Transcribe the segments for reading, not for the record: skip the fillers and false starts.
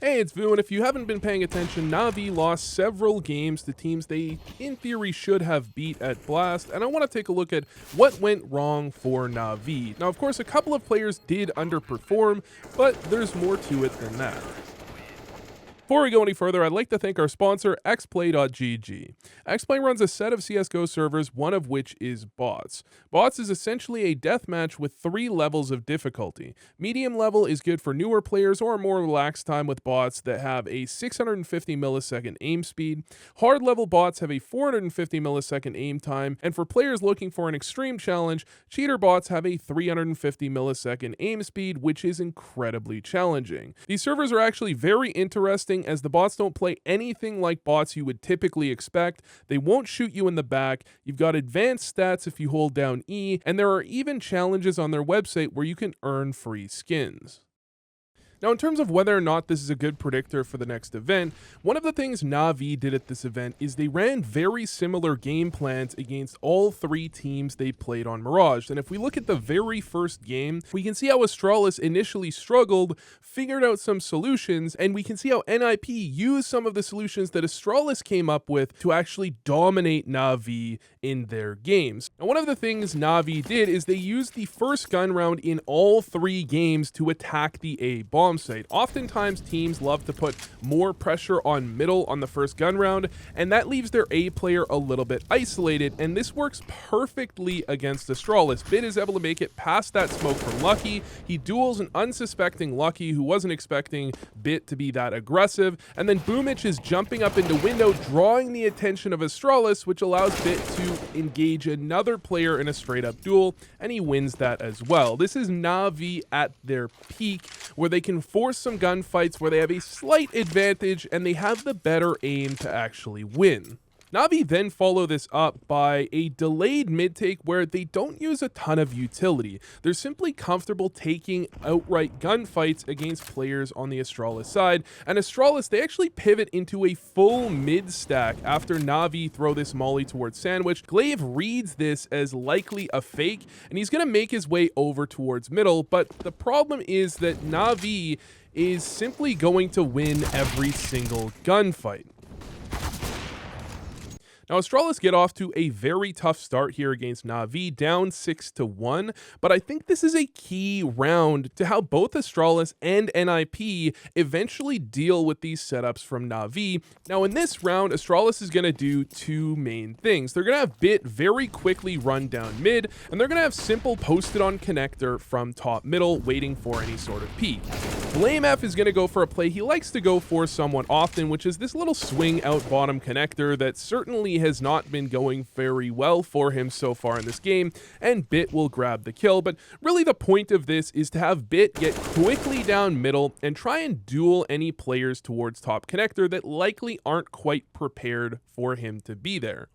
Hey, it's Vu, and if you haven't been paying attention, NAVI lost several games to teams they, in theory, should have beat at Blast, and I want to take a look at what went wrong for NAVI. Now, of course, a couple of players did underperform, but there's more to it than that. Before we go any further, I'd like to thank our sponsor, xplay.gg. Xplay runs a set of CSGO servers, one of which is Bots. Bots is essentially a deathmatch with 3 levels of difficulty. Medium level is good for newer players or more relaxed time with bots that have a 650 millisecond aim speed. Hard level bots have a 450 millisecond aim time, and for players looking for an extreme challenge, cheater bots have a 350 millisecond aim speed, which is incredibly challenging. These servers are actually very interesting as the bots don't play anything like bots you would typically expect. They won't shoot you in the back. You've got advanced stats if you hold down E, and there are even challenges on their website where you can earn free skins. Now, in terms of whether or not this is a good predictor for the next event, one of the things NAVI did at this event is they ran very similar game plans against all 3 teams they played on Mirage. And if we look at the very first game, we can see how Astralis initially struggled, figured out some solutions, and we can see how NIP used some of the solutions that Astralis came up with to actually dominate NAVI in their games. And one of the things NAVI did is they used the first gun round in all 3 games to attack the A bomb site. Oftentimes teams love to put more pressure on middle on the first gun round, and that leaves their A player a little bit isolated, and this works perfectly against Astralis. Bit is able to make it past that smoke from Lucky. He duels an unsuspecting Lucky who wasn't expecting Bit to be that aggressive, and then Boomich is jumping up into window, drawing the attention of Astralis, which allows Bit to engage another player in a straight up duel, and he wins that as well. This is NAVI at their peak, where they can force some gunfights where they have a slight advantage and they have the better aim to actually win. NAVI then follow this up by a delayed mid-take where they don't use a ton of utility. They're simply comfortable taking outright gunfights against players on the Astralis side, and Astralis, they actually pivot into a full mid-stack after NAVI throw this molly towards Sandwich. Glaive reads this as likely a fake, and he's going to make his way over towards middle, but the problem is that NAVI is simply going to win every single gunfight. Now, Astralis get off to a very tough start here against NAVI, down 6-1, but I think this is a key round to how both Astralis and NIP eventually deal with these setups from NAVI. Now, in this round, Astralis is going to do 2 main things. They're going to have Bit very quickly run down mid, and they're going to have Simple posted on connector from top middle, waiting for any sort of peek. BlameF is going to go for a play he likes to go for somewhat often, which is this little swing out bottom connector that certainly has not been going very well for him so far in this game, and Bit will grab the kill. But really the point of this is to have Bit get quickly down middle and try and duel any players towards top connector that likely aren't quite prepared for him to be there.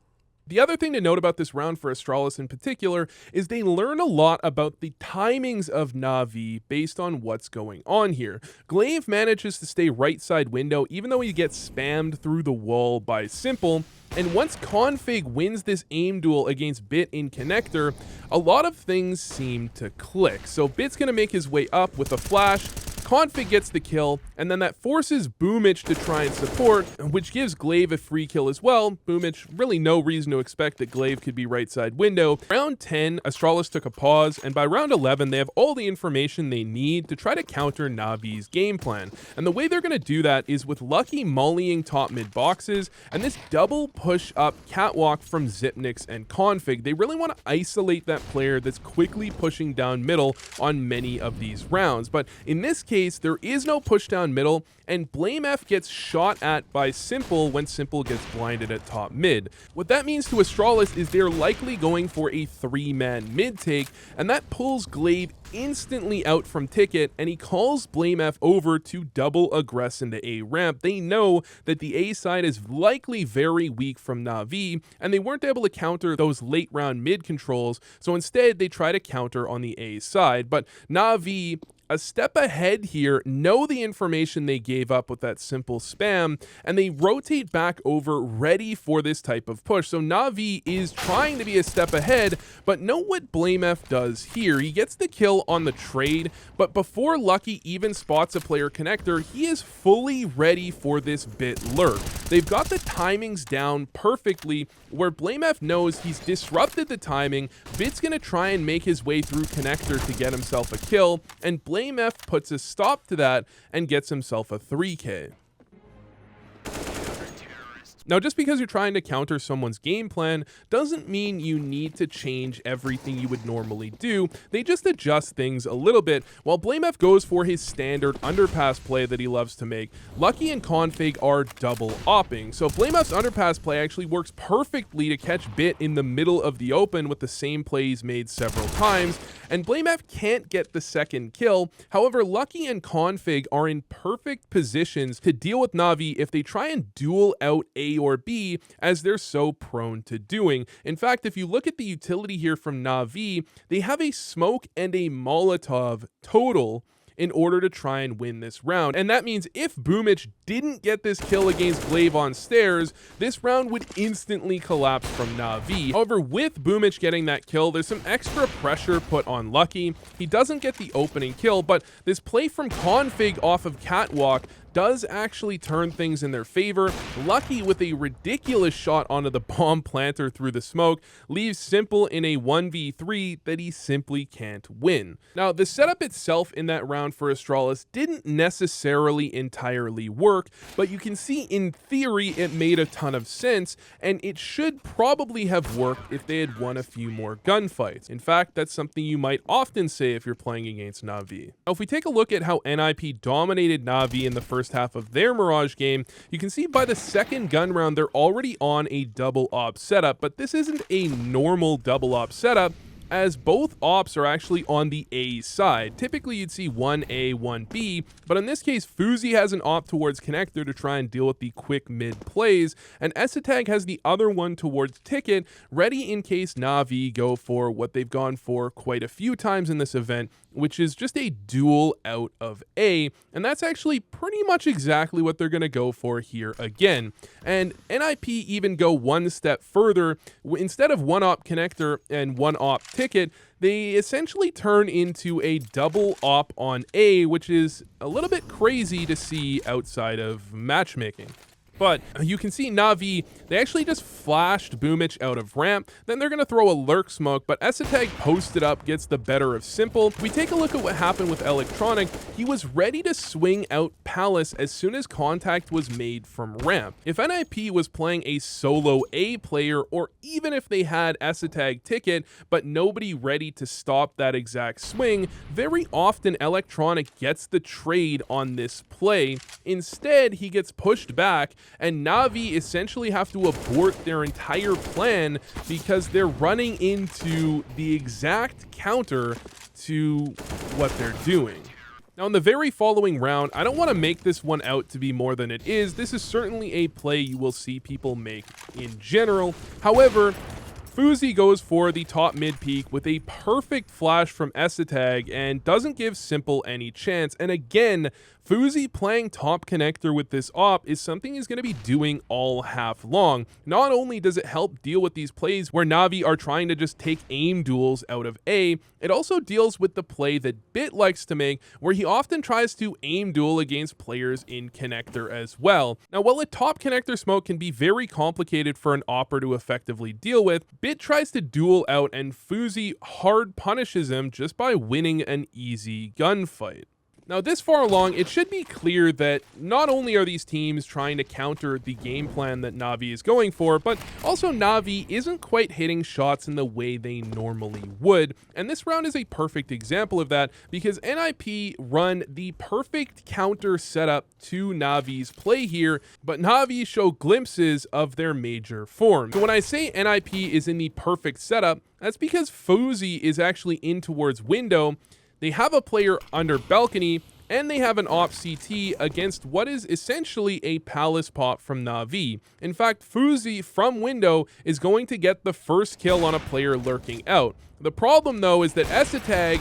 The other thing to note about this round for Astralis in particular is they learn a lot about the timings of NAVI based on what's going on here. Glaive manages to stay right side window even though he gets spammed through the wall by Simple, and once Config wins this aim duel against Bit in connector, a lot of things seem to click. So Bit's going to make his way up with a flash, Config gets the kill, and then that forces Boomich to try and support, which gives Glaive a free kill as well. Boomich, really no reason to expect that Glaive could be right side window. Round 10, Astralis took a pause, and by round 11, they have all the information they need to try to counter NAVI's game plan. And the way they're going to do that is with Lucky mollying top mid boxes, and this double push up catwalk from Zipnix and Config. They really want to isolate that player that's quickly pushing down middle on many of these rounds. But in this case, there is no push down middle, and BlameF gets shot at by Simple when Simple gets blinded at top mid. What that means to Astralis is they're likely going for a 3-man mid take, and that pulls Glaive instantly out from Ticket, and he calls BlameF over to double aggress into A ramp. They know that the A side is likely very weak from NAVI, and they weren't able to counter those late round mid controls, so instead they try to counter on the A side. But NAVI a step ahead here, know the information they gave up with that simple spam, and they rotate back over ready for this type of push. So Na'Vi is trying to be a step ahead, but note what BlameF does here. He gets the kill on the trade, but before Lucky even spots a player connector, he is fully ready for this bit lurk. They've got the timings down perfectly, where BlameF knows he's disrupted the timing. Bit's gonna try and make his way through connector to get himself a kill, and BlameF puts a stop to that and gets himself a 3K. Now, just because you're trying to counter someone's game plan doesn't mean you need to change everything you would normally do. They just adjust things a little bit. While BlameF goes for his standard underpass play that he loves to make, Lucky and Config are double opping. So BlameF's underpass play actually works perfectly to catch Bit in the middle of the open with the same play he's made several times, and BlameF can't get the second kill. However, Lucky and Config are in perfect positions to deal with Na'Vi if they try and duel out A or B, as they're so prone to doing. In fact, if you look at the utility here from Na'Vi, they have a smoke and a Molotov total in order to try and win this round. And that means if Boomich didn't get this kill against Glaive on stairs, this round would instantly collapse from Na'Vi. However, with Boomich getting that kill, there's some extra pressure put on Lucky. He doesn't get the opening kill, but this play from Config off of Catwalk does actually turn things in their favor. Lucky, with a ridiculous shot onto the bomb planter through the smoke, leaves Simple in a 1v3 that he simply can't win. Now, the setup itself in that round for Astralis didn't necessarily entirely work, but you can see in theory it made a ton of sense, and it should probably have worked if they had won a few more gunfights. In fact, that's something you might often say if you're playing against Na'Vi. Now, if we take a look at how NIP dominated Na'Vi in the first half of their Mirage game, you can see by the second gun round they're already on a double op setup, but this isn't a normal double op setup, as both ops are actually on the A side. Typically you'd see one A, one B, but in this case Fuzi has an op towards connector to try and deal with the quick mid plays, and Esatag has the other one towards ticket, ready in case Na'Vi go for what they've gone for quite a few times in this event, which is just a duel out of A, and that's actually pretty much exactly what they're going to go for here again. And NIP even go one step further. Instead of one op connector and one op ticket, they essentially turn into a double op on A, which is a little bit crazy to see outside of matchmaking. But you can see Na'Vi, they actually just flashed Boomich out of ramp, then they're going to throw a lurk smoke, but Esatag posted up, gets the better of Simple. If we take a look at what happened with Electronic, he was ready to swing out Palace as soon as contact was made from ramp. If NIP was playing a solo A player, or even if they had Esatag ticket, but nobody ready to stop that exact swing, very often Electronic gets the trade on this play. Instead, he gets pushed back, and Na'Vi essentially have to abort their entire plan because they're running into the exact counter to what they're doing. Now, in the very following round, I don't want to make this one out to be more than it is. This is certainly a play you will see people make in general. However, Fuzi goes for the top mid peak with a perfect flash from Esatag and doesn't give Simple any chance. And again, Fuzi playing top connector with this op is something he's going to be doing all half long. Not only does it help deal with these plays where Na'Vi are trying to just take aim duels out of A, it also deals with the play that Bit likes to make, where he often tries to aim duel against players in connector as well. Now, while a top connector smoke can be very complicated for an opper to effectively deal with, Bit tries to duel out and Fuzi hard punishes him just by winning an easy gunfight. Now, this far along, it should be clear that not only are these teams trying to counter the game plan that Na'Vi is going for, but also Na'Vi isn't quite hitting shots in the way they normally would. And this round is a perfect example of that because NIP run the perfect counter setup to Na'Vi's play here, but Na'Vi show glimpses of their major form. So when I say NIP is in the perfect setup, that's because Fuzi is actually in towards window. They have a player under balcony, and they have an op CT against what is essentially a Palace pop from Na'Vi. In fact, Fuzi from window is going to get the first kill on a player lurking out. The problem though is that Esatag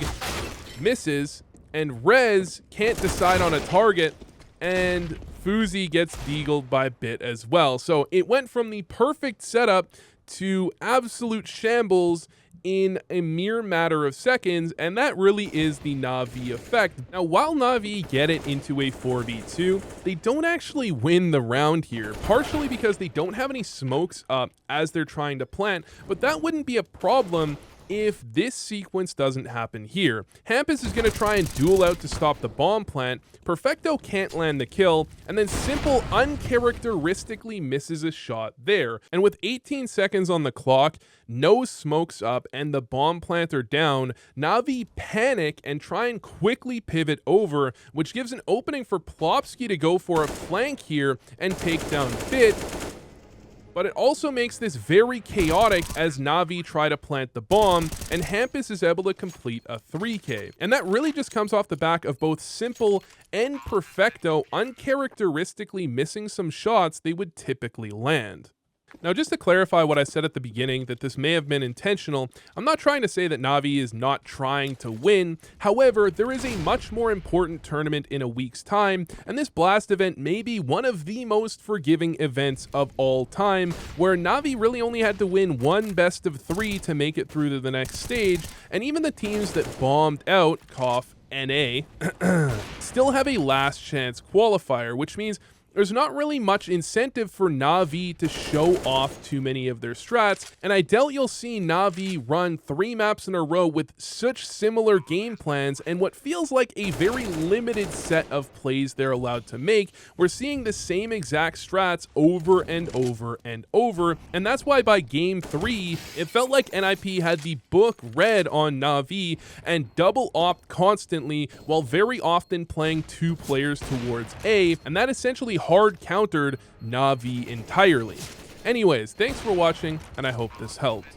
misses, and Rez can't decide on a target, and Fuzi gets deagled by Bit as well. So it went from the perfect setup to absolute shambles in a mere matter of seconds, and that really is the Na'Vi effect. Now, while Na'Vi get it into a 4v2, they don't actually win the round here, partially because they don't have any smokes up as they're trying to plant, but that wouldn't be a problem if this sequence doesn't happen here. Hampus is going to try and duel out to stop the bomb plant, Perfecto can't land the kill, and then Simple uncharacteristically misses a shot there. And with 18 seconds on the clock, no smokes up, and the bomb planter down, Na'Vi panic and try and quickly pivot over, which gives an opening for Plopsky to go for a flank here and take down Bit. But it also makes this very chaotic as Na'Vi try to plant the bomb, and Hampus is able to complete a 3K. And that really just comes off the back of both Simple and Perfecto uncharacteristically missing some shots they would typically land. Now, just to clarify what I said at the beginning, that this may have been intentional, I'm not trying to say that Na'Vi is not trying to win. However, there is a much more important tournament in a week's time, and this Blast event may be one of the most forgiving events of all time, where Na'Vi really only had to win one best of 3 to make it through to the next stage, and even the teams that bombed out, cough, NA, still have a last chance qualifier, which means there's not really much incentive for Na'Vi to show off too many of their strats, and I doubt you'll see Na'Vi run 3 maps in a row with such similar game plans and what feels like a very limited set of plays they're allowed to make. We're seeing the same exact strats over and over and over, and that's why by game 3, it felt like NIP had the book read on Na'Vi and double opt constantly while very often playing 2 players towards A, and that essentially hard countered Na'Vi entirely. Anyways, thanks for watching, and I hope this helped.